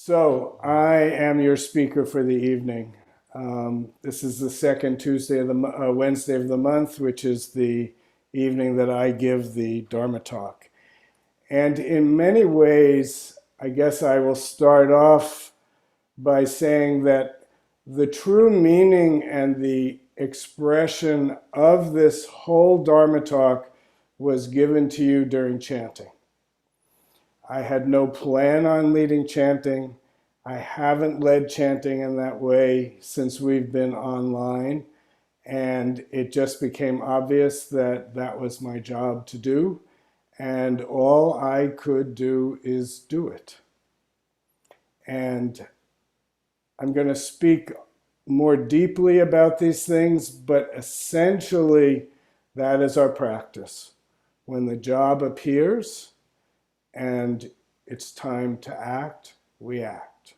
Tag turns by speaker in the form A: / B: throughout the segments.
A: So I am your speaker for the evening. This is the second Tuesday of the Wednesday of the month, which is the evening that I give the Dharma talk. And in many ways, I guess I will start off by saying that the true meaning and the expression of this whole Dharma talk was given to you during chanting. I had no plan on leading chanting. I haven't led chanting in that way since we've been online, and it just became obvious that that was my job to do, and all I could do is do it. And I'm going to speak more deeply about these things, but essentially that is our practice. When the job appears, and it's time to act, we act.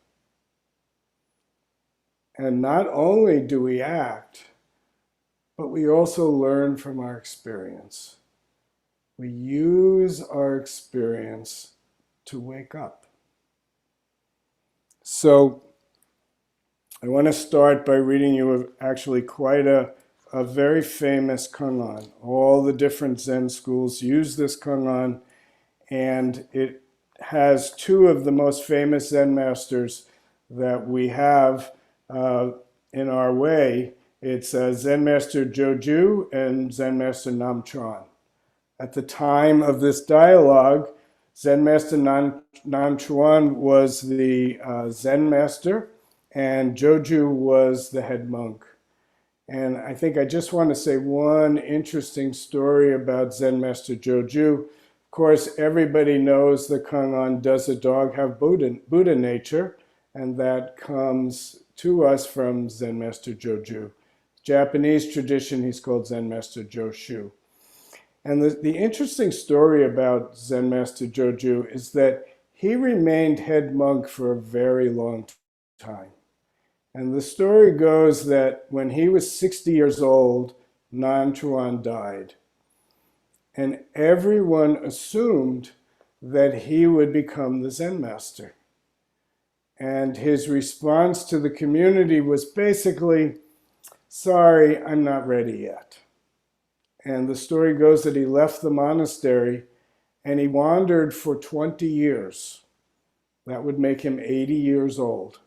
A: And not only do we act, but we also learn from our experience. We use our experience to wake up. So I want to start by reading you actually quite a very famous koan. All the different Zen schools use this koan, and it has two of the most famous Zen masters that we have in our way. It's Zen Master Joju and Zen Master Nam Chuan. At the time of this dialogue, Zen Master Nam Chuan was the Zen master, and Joju was the head monk. And I think I just want to say one interesting story about Zen Master Joju. Of course, everybody knows the koan, does a dog have Buddha nature? And that comes to us from Zen Master Joju. Japanese tradition, he's called Zen Master Joshu. And the interesting story about Zen Master Joju is that he remained head monk for a very long time. And the story goes that when he was 60 years old, Nam Chuan died. And everyone assumed that he would become the Zen master. And his response to the community was basically, sorry, I'm not ready yet. And the story goes that he left the monastery and he wandered for 20 years. That would make him 80 years old.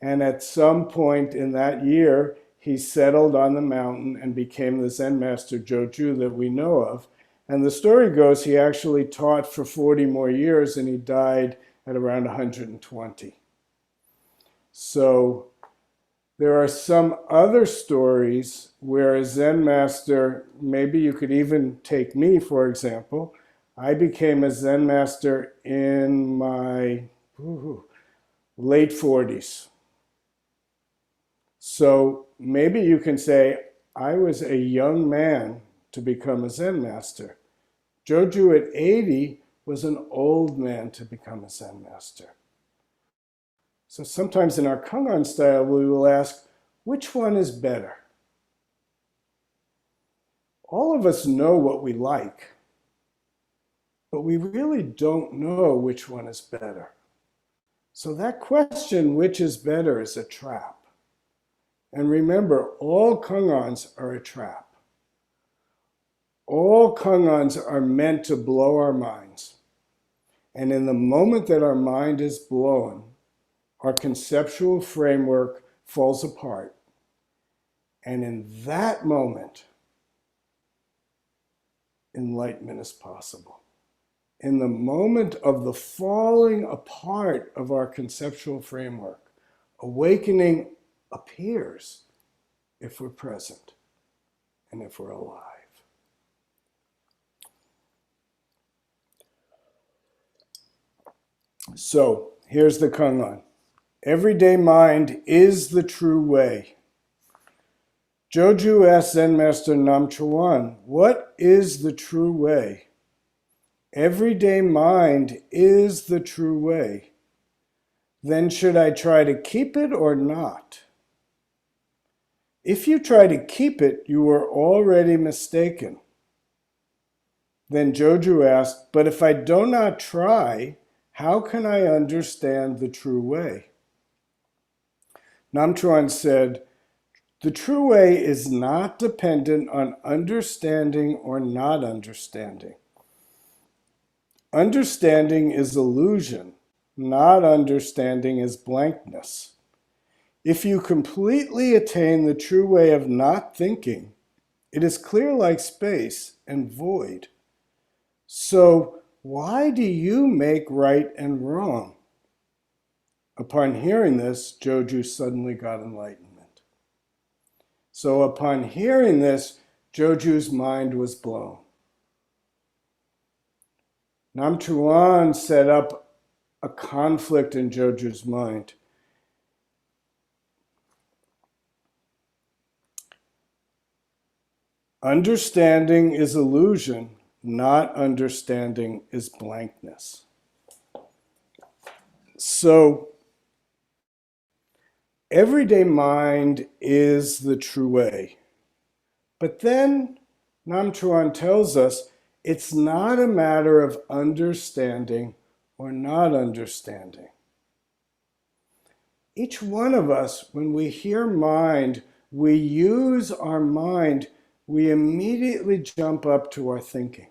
A: And at some point in that year, he settled on the mountain and became the Zen master Joju that we know of. And the story goes he actually taught for 40 more years and he died at around 120. So there are some other stories where a Zen master, maybe you could even take me, for example. I became a Zen master in my late 40s. So maybe you can say, I was a young man to become a Zen master. Joju at 80 was an old man to become a Zen master. So sometimes in our koan style, we will ask, which one is better? All of us know what we like, but we really don't know which one is better. So that question, which is better, is a trap. And remember, all koans are a trap. All koans are meant to blow our minds. And in the moment that our mind is blown, our conceptual framework falls apart. And in that moment, enlightenment is possible. In the moment of the falling apart of our conceptual framework, awakening appears if we're present and if we're alive. So here's the koan. Everyday mind is the true way. Joju asked Zen Master Nam Chuan, what is the true way? Everyday mind is the true way. Then should I try to keep it or not? If you try to keep it, you are already mistaken. Then Joju asked, but if I do not try, How can I understand the true way? Nam Chuan said, the true way is not dependent on understanding or not understanding. Understanding is illusion, not understanding is blankness. If you completely attain the true way of not thinking, it is clear like space and void. So why do you make right and wrong? Upon hearing this, Joju suddenly got enlightenment. So upon hearing this, Joju's mind was blown. Nam Chuan set up a conflict in Joju's mind. Understanding is illusion, not understanding is blankness. So, everyday mind is the true way. But then Nam Chuan tells us it's not a matter of understanding or not understanding. Each one of us, when we hear mind, we use our mind, we immediately jump up to our thinking,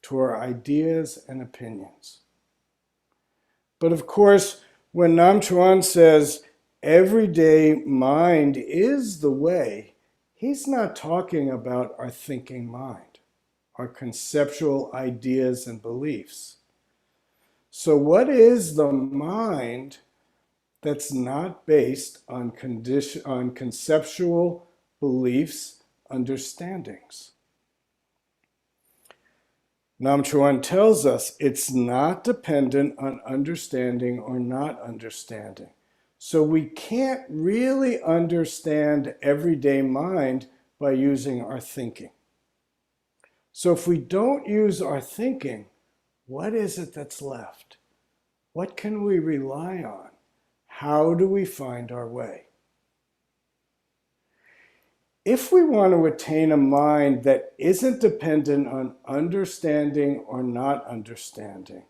A: to our ideas and opinions. But of course, when Nam Chuan says everyday mind is the way, he's not talking about our thinking mind, our conceptual ideas and beliefs. So what is the mind that's not based on conceptual beliefs, understandings? Nam Chuan tells us it's not dependent on understanding or not understanding. So we can't really understand everyday mind by using our thinking. So if we don't use our thinking, what is it that's left? What can we rely on? How do we find our way? If we want to attain a mind that isn't dependent on understanding or not understanding,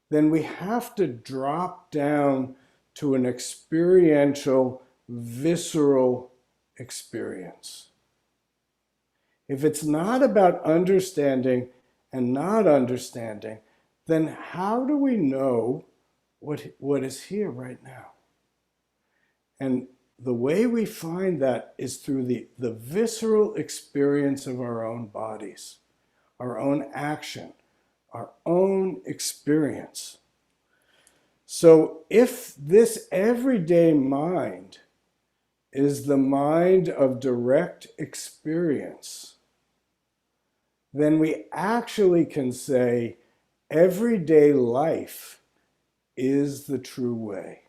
A: then we have to drop down to an experiential, visceral experience. If it's not about understanding and not understanding, then how do we know what is here right now? And the way we find that is through the visceral experience of our own bodies, our own action, our own experience. So if this everyday mind is the mind of direct experience, then we actually can say everyday life is the true way.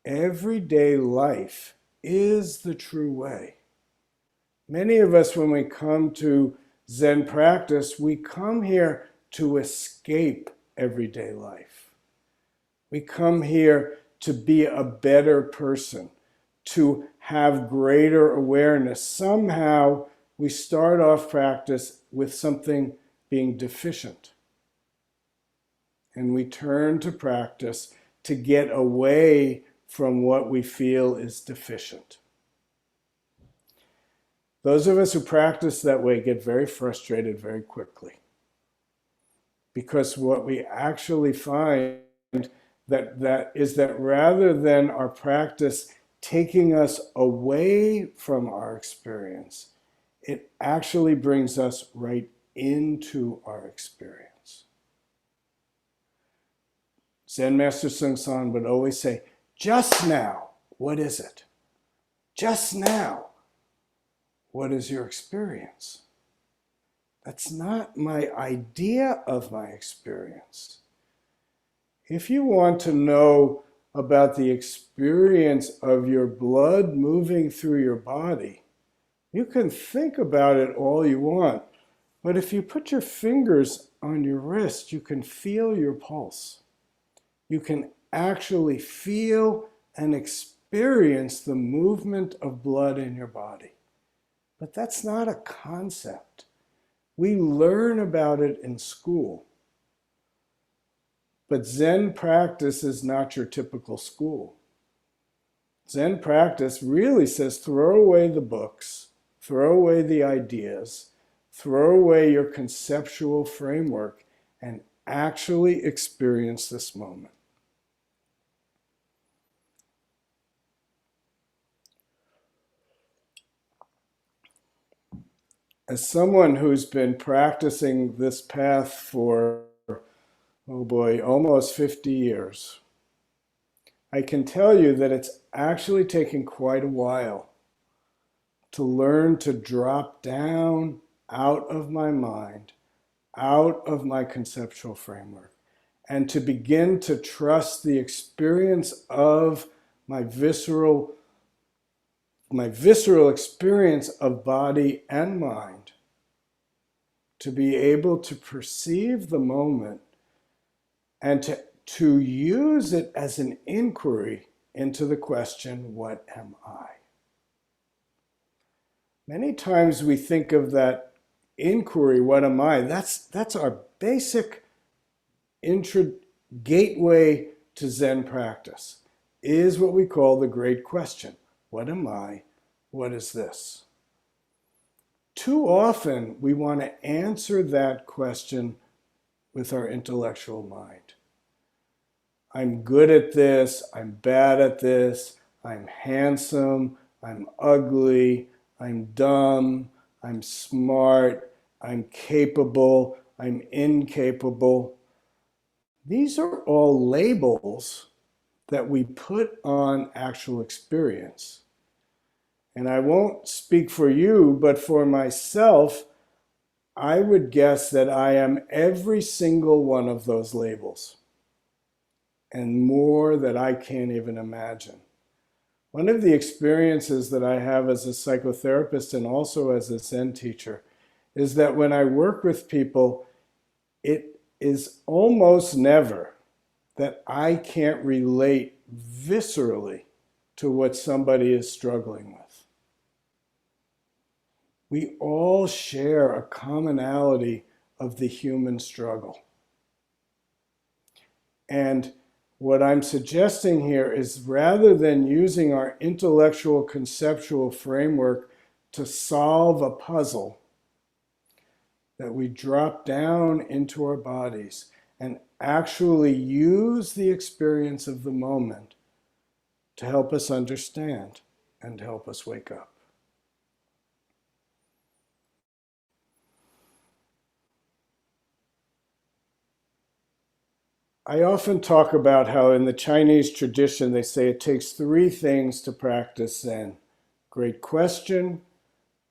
A: Everyday life is the true way. Many of us, when we come to Zen practice, we come here to escape everyday life. We come here to be a better person, to have greater awareness. Somehow we start off practice with something being deficient. And we turn to practice to get away from what we feel is deficient. Those of us who practice that way get very frustrated very quickly. Because what we actually find that rather than our practice taking us away from our experience, it actually brings us right into our experience. Zen Master Bon Soeng would always say, just now, what is it? Just now, what is your experience? That's not my idea of my experience. If you want to know about the experience of your blood moving through your body, you can think about it all you want. But if you put your fingers on your wrist, you can feel your pulse. You can actually feel and experience the movement of blood in your body. But that's not a concept. We learn about it in school. But Zen practice is not your typical school. Zen practice really says throw away the books, throw away the ideas, throw away your conceptual framework, and actually experience this moment. As someone who's been practicing this path for, oh boy, almost 50 years, I can tell you that it's actually taken quite a while to learn to drop down out of my mind, out of my conceptual framework, and to begin to trust the experience of my visceral experience of body and mind, to be able to perceive the moment and to use it as an inquiry into the question, what am I? Many times we think of that inquiry, what am I? That's our basic gateway to Zen practice, is what we call the great question. What am I? What is this? Too often we want to answer that question with our intellectual mind. I'm good at this, I'm bad at this, I'm handsome, I'm ugly, I'm dumb, I'm smart, I'm capable, I'm incapable. These are all labels that we put on actual experience. And I won't speak for you, but for myself, I would guess that I am every single one of those labels, and more that I can't even imagine. One of the experiences that I have as a psychotherapist and also as a Zen teacher is that when I work with people, it is almost never that I can't relate viscerally to what somebody is struggling with. We all share a commonality of the human struggle. And what I'm suggesting here is, rather than using our intellectual conceptual framework to solve a puzzle, that we drop down into our bodies and actually use the experience of the moment to help us understand and help us wake up. I often talk about how in the Chinese tradition they say it takes 3 things to practice Zen: great question,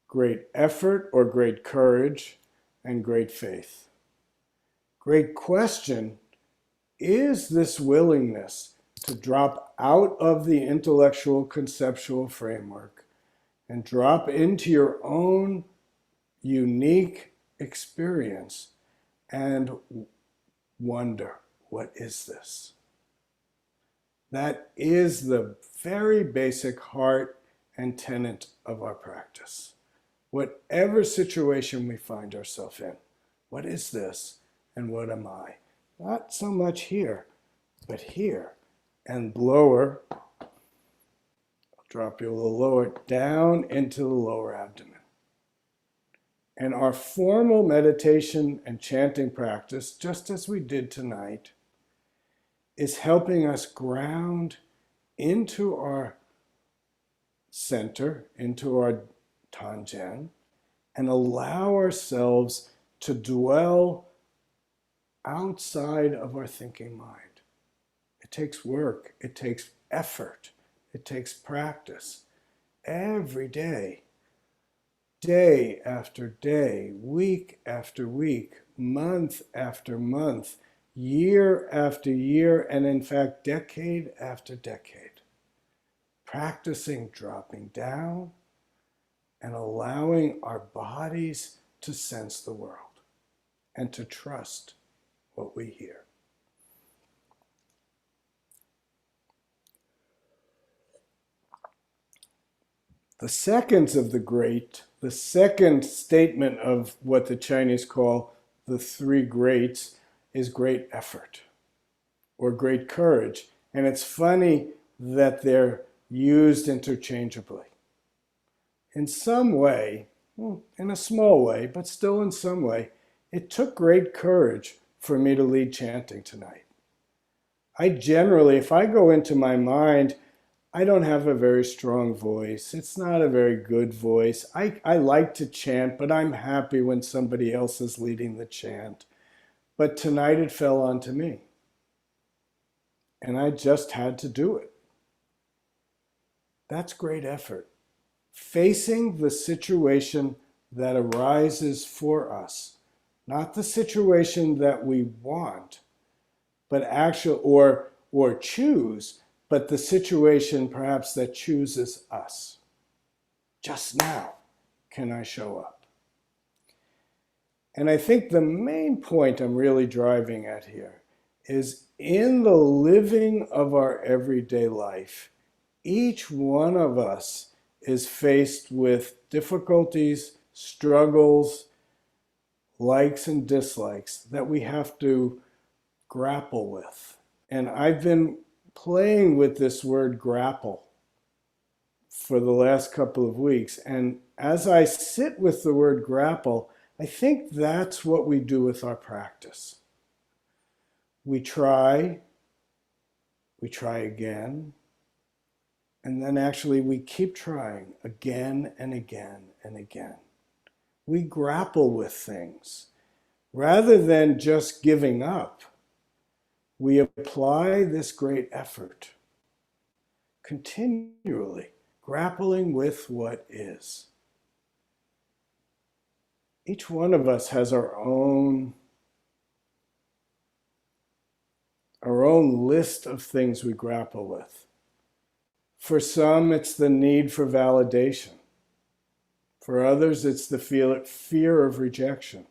A: great effort or great courage, and great faith. Great question is this willingness to drop out of the intellectual conceptual framework and drop into your own unique experience and wonder, what is this? That is the very basic heart and tenet of our practice. Whatever situation we find ourselves in, what is this and what am I? Not so much here, but here and lower. I'll drop you a little lower, down into the lower abdomen. And our formal meditation and chanting practice, just as we did tonight, is helping us ground into our center, into our Tangen, and allow ourselves to dwell outside of our thinking mind. It takes work, it takes effort, it takes practice every day, day after day, week after week, month after month, year after year, and in fact, decade after decade. Practicing dropping down and allowing our bodies to sense the world and to trust what we hear. The second statement of what the Chinese call the 3 greats is great effort. or great courage. And it's funny that they're used interchangeably. In some way, in a small way, but still in some way, it took great courage for me to lead chanting tonight. I generally, if I go into my mind, I don't have a very strong voice. It's not a very good voice. I like to chant, but I'm happy when somebody else is leading the chant. But tonight it fell onto me. And I just had to do it. That's great effort. Facing the situation that arises for us, not the situation that we want, but actual or choose, but the situation perhaps that chooses us. Just now can I show up? And I think the main point I'm really driving at here is in the living of our everyday life, each one of us is faced with difficulties, struggles, likes and dislikes that we have to grapple with. And I've been playing with this word grapple for the last couple of weeks. And as I sit with the word grapple, I think that's what we do with our practice. We try again, and then actually we keep trying again and again and again. We grapple with things. Rather than just giving up, we apply this great effort, continually grappling with what is. Each one of us has our own list of things we grapple with. For some, it's the need for validation. For others, it's the fear of rejection.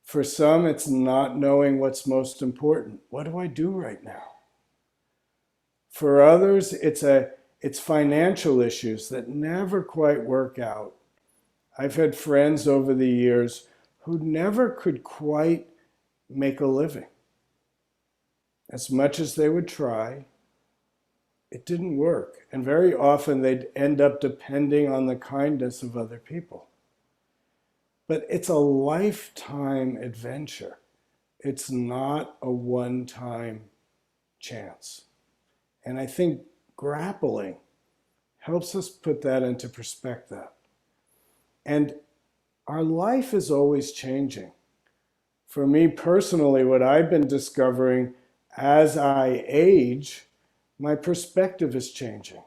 A: For some, it's not knowing what's most important. What do I do right now? For others, it's financial issues that never quite work out. I've had friends over the years who never could quite make a living. As much as they would try, it didn't work. And very often they'd end up depending on the kindness of other people. But it's a lifetime adventure. It's not a one-time chance. And I think grappling helps us put that into perspective. And our life is always changing. For me personally, what I've been discovering as I age, my perspective is changing.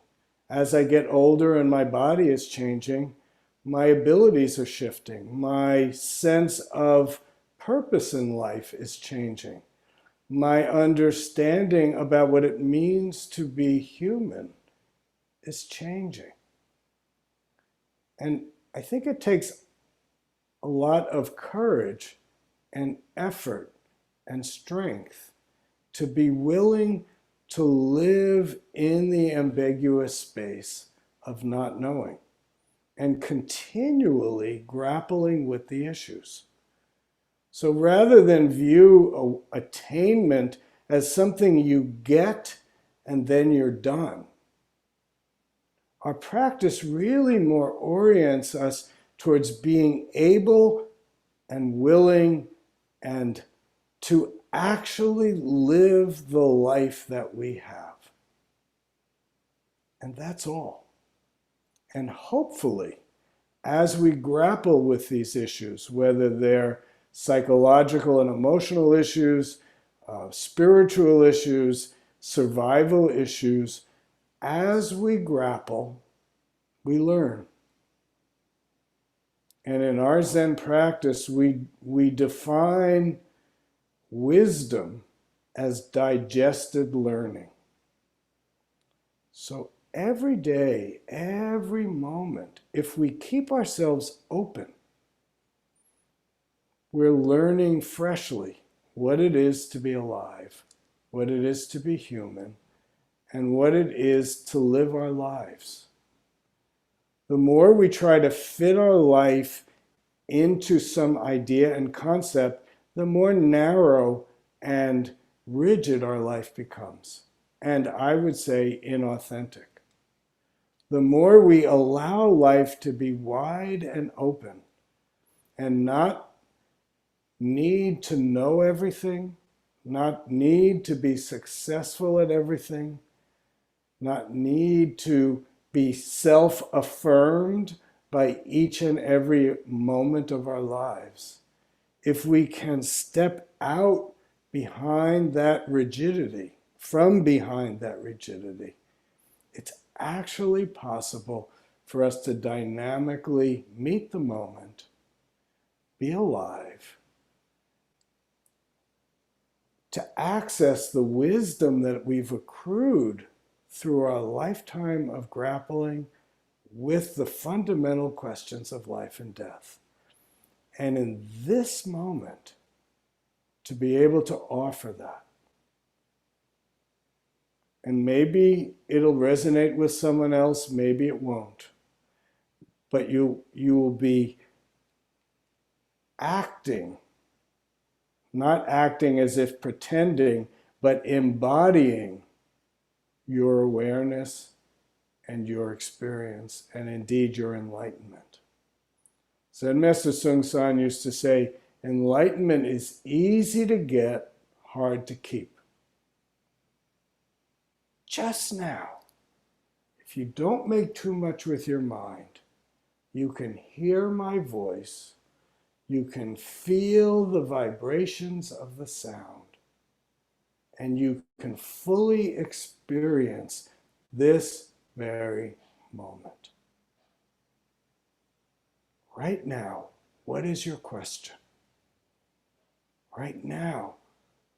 A: As I get older and my body is changing, my abilities are shifting. My sense of purpose in life is changing. My understanding about what it means to be human is changing. And I think it takes a lot of courage and effort and strength to be willing to live in the ambiguous space of not knowing and continually grappling with the issues. So rather than view attainment as something you get and then you're done, our practice really more orients us towards being able and willing and to actually live the life that we have. And that's all. And hopefully, as we grapple with these issues, whether they're psychological and emotional issues, spiritual issues, survival issues, as we grapple, we learn. And in our Zen practice, we define wisdom as digested learning. So every day, every moment, if we keep ourselves open, we're learning freshly what it is to be alive, what it is to be human, and what it is to live our lives. The more we try to fit our life into some idea and concept, the more narrow and rigid our life becomes, and I would say inauthentic. The more we allow life to be wide and open and not need to know everything, not need to be successful at everything, not need to be self-affirmed by each and every moment of our lives. If we can step out behind that rigidity, from behind that rigidity, it's actually possible for us to dynamically meet the moment, be alive, to access the wisdom that we've accrued through our lifetime of grappling with the fundamental questions of life and death. And in this moment, to be able to offer that. And maybe it'll resonate with someone else, maybe it won't. But you will be acting, not acting as if pretending, but embodying your awareness and your experience, and indeed your enlightenment. Zen Master Bon Soeng used to say, enlightenment is easy to get, hard to keep. Just now, if you don't make too much with your mind, you can hear my voice, you can feel the vibrations of the sound, and you can fully experience this very moment. Right now, what is your question? Right now,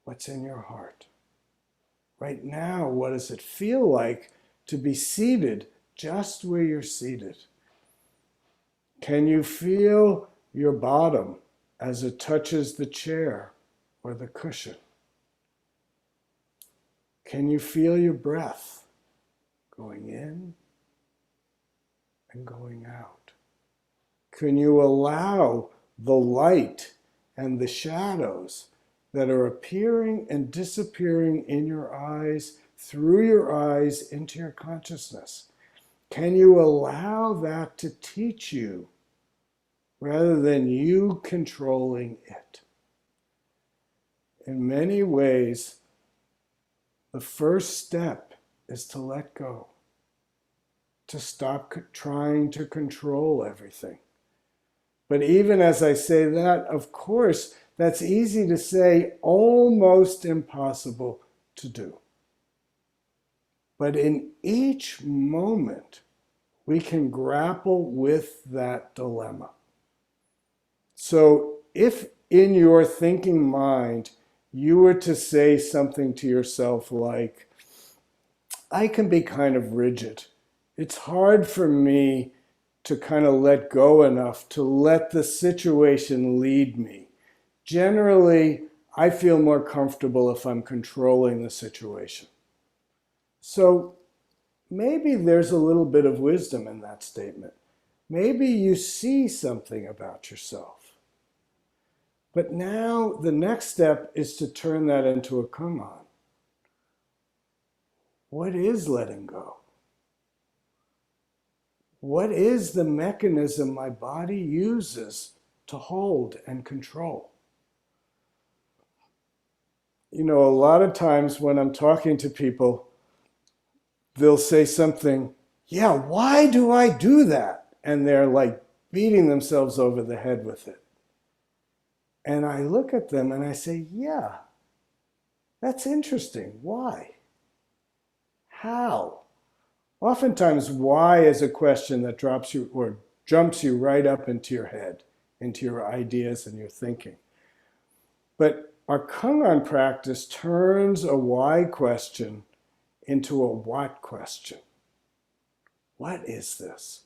A: what's in your heart? Right now, what does it feel like to be seated just where you're seated? Can you feel your bottom as it touches the chair or the cushion? Can you feel your breath going in and going out? Can you allow the light and the shadows that are appearing and disappearing in your eyes, through your eyes, into your consciousness? Can you allow that to teach you rather than you controlling it? In many ways, the first step is to let go, to stop trying to control everything. But even as I say that, of course, that's easy to say, almost impossible to do. But in each moment, we can grapple with that dilemma. So if in your thinking mind, you were to say something to yourself like, I can be kind of rigid. It's hard for me to kind of let go enough to let the situation lead me. Generally, I feel more comfortable if I'm controlling the situation. So maybe there's a little bit of wisdom in that statement. Maybe you see something about yourself. But now the next step is to turn that into a kungan. What is letting go? What is the mechanism my body uses to hold and control? You know, a lot of times when I'm talking to people, they'll say something, yeah, why do I do that? And they're like beating themselves over the head with it. And I look at them and I say, yeah, that's interesting. Why? How? Oftentimes, why is a question that drops you or jumps you right up into your head, into your ideas and your thinking. But our kungan practice turns a why question into a what question. What is this?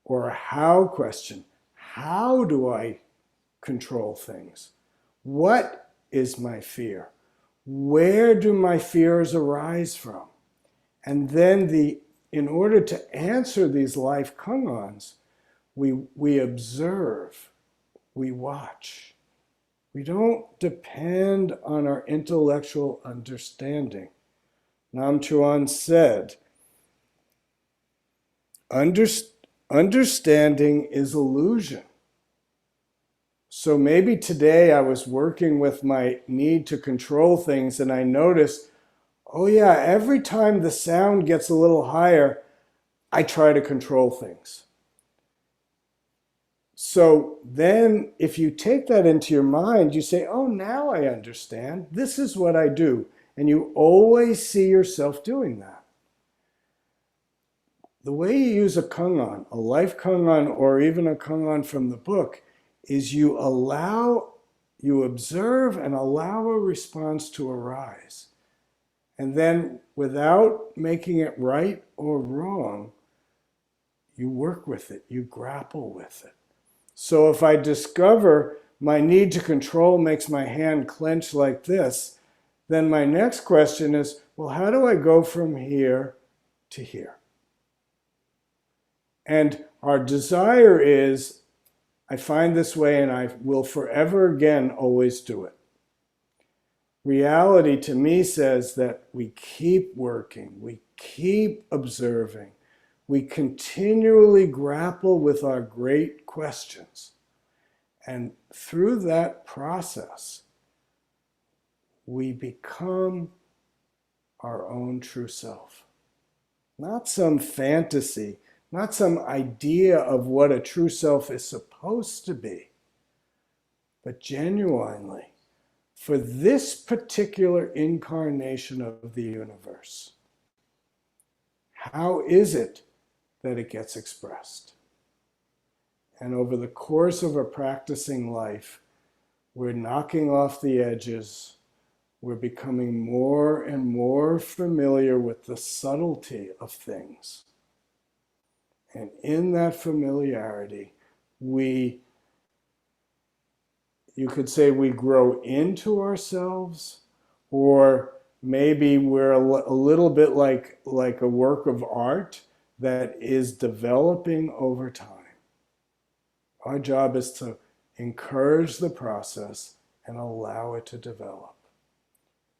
A: Or a how question. How do I control things? What is my fear? Where do my fears arise from? And then in order to answer these life kungans, we observe, we watch. We don't depend on our intellectual understanding. Nam Chuan said, understanding is illusion. So maybe today I was working with my need to control things and I noticed, oh yeah, every time the sound gets a little higher, I try to control things. So then if you take that into your mind, you say, oh, now I understand. This is what I do. And you always see yourself doing that. The way you use a Kangan, a life Kangan, or even a Kangan from the book, is you observe and allow a response to arise. And then without making it right or wrong, you work with it, you grapple with it. So if I discover my need to control makes my hand clench like this, then my next question is, well, how do I go from here to here? And our desire is, I find this way and I will forever again always do it. Reality to me says that we keep working, we keep observing, we continually grapple with our great questions. And through that process, we become our own true self. Not some fantasy, not some idea of what a true self is supposed to be, but genuinely, for this particular incarnation of the universe, how is it that it gets expressed? And over the course of a practicing life, we're knocking off the edges. We're becoming more and more familiar with the subtlety of things. And in that familiarity, you could say we grow into ourselves, or maybe we're a little bit like a work of art that is developing over time. Our job is to encourage the process and allow it to develop.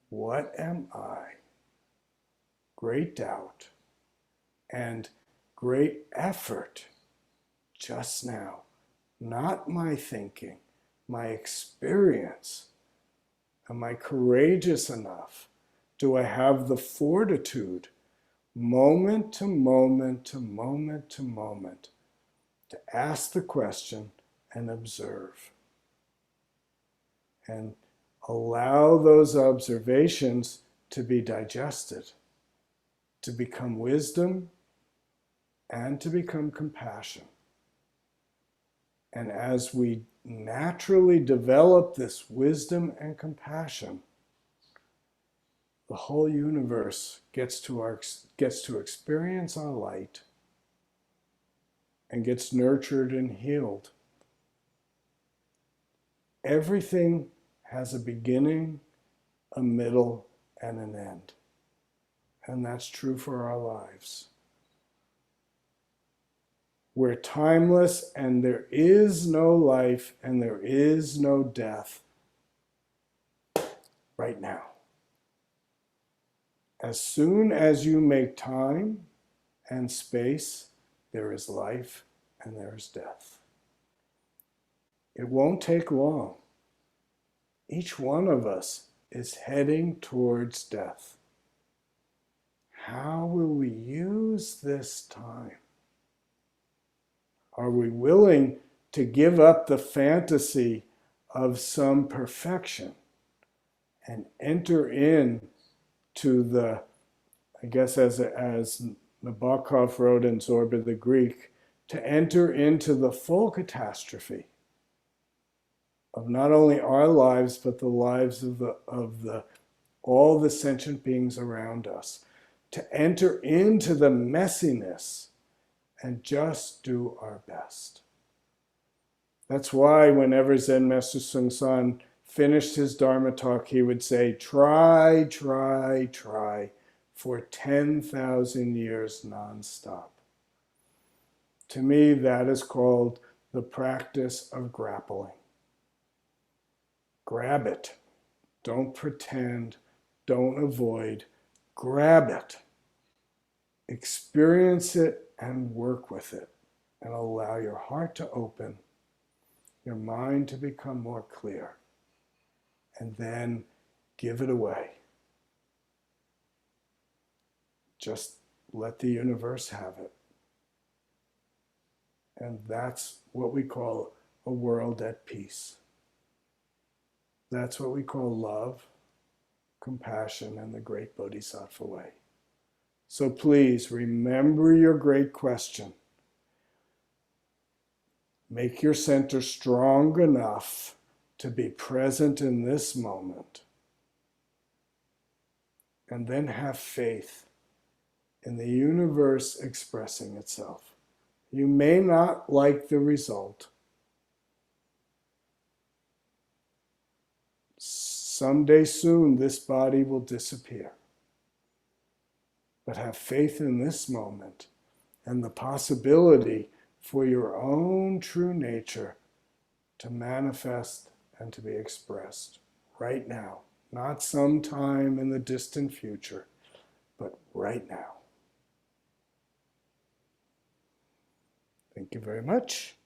A: What am I? Great doubt and great effort just now. Not my thinking, my experience. Am I courageous enough? Do I have the fortitude, moment to moment to moment to moment, to ask the question and observe? And allow those observations to be digested, to become wisdom, and to become compassion. And as we naturally develop this wisdom and compassion, the whole universe gets to experience our light and gets nurtured and healed. Everything has a beginning, a middle, and an end. And that's true for our lives. We're timeless, and there is no life and there is no death right now. As soon as you make time and space, there is life and there is death. It won't take long. Each one of us is heading towards death. How will we use this time? Are we willing to give up the fantasy of some perfection and enter in to the, I guess as Nabokov wrote in Zorba the Greek, to enter into the full catastrophe of not only our lives, but the lives of all the sentient beings around us, to enter into the messiness and just do our best. That's why whenever Zen Master Bon Soeng finished his Dharma talk, he would say, try, try, try for 10,000 years nonstop. To me, that is called the practice of grappling. grab it. Don't pretend, don't avoid, grab it. Experience it and work with it, and allow your heart to open, your mind to become more clear, and then give it away. Just let the universe have it. And that's what we call a world at peace. That's what we call love, compassion, and the great Bodhisattva way. So please remember your great question. Make your center strong enough to be present in this moment. And then have faith in the universe expressing itself. You may not like the result. Someday soon, this body will disappear. But have faith in this moment and the possibility for your own true nature to manifest and to be expressed right now. Not sometime in the distant future, but right now. Thank you very much.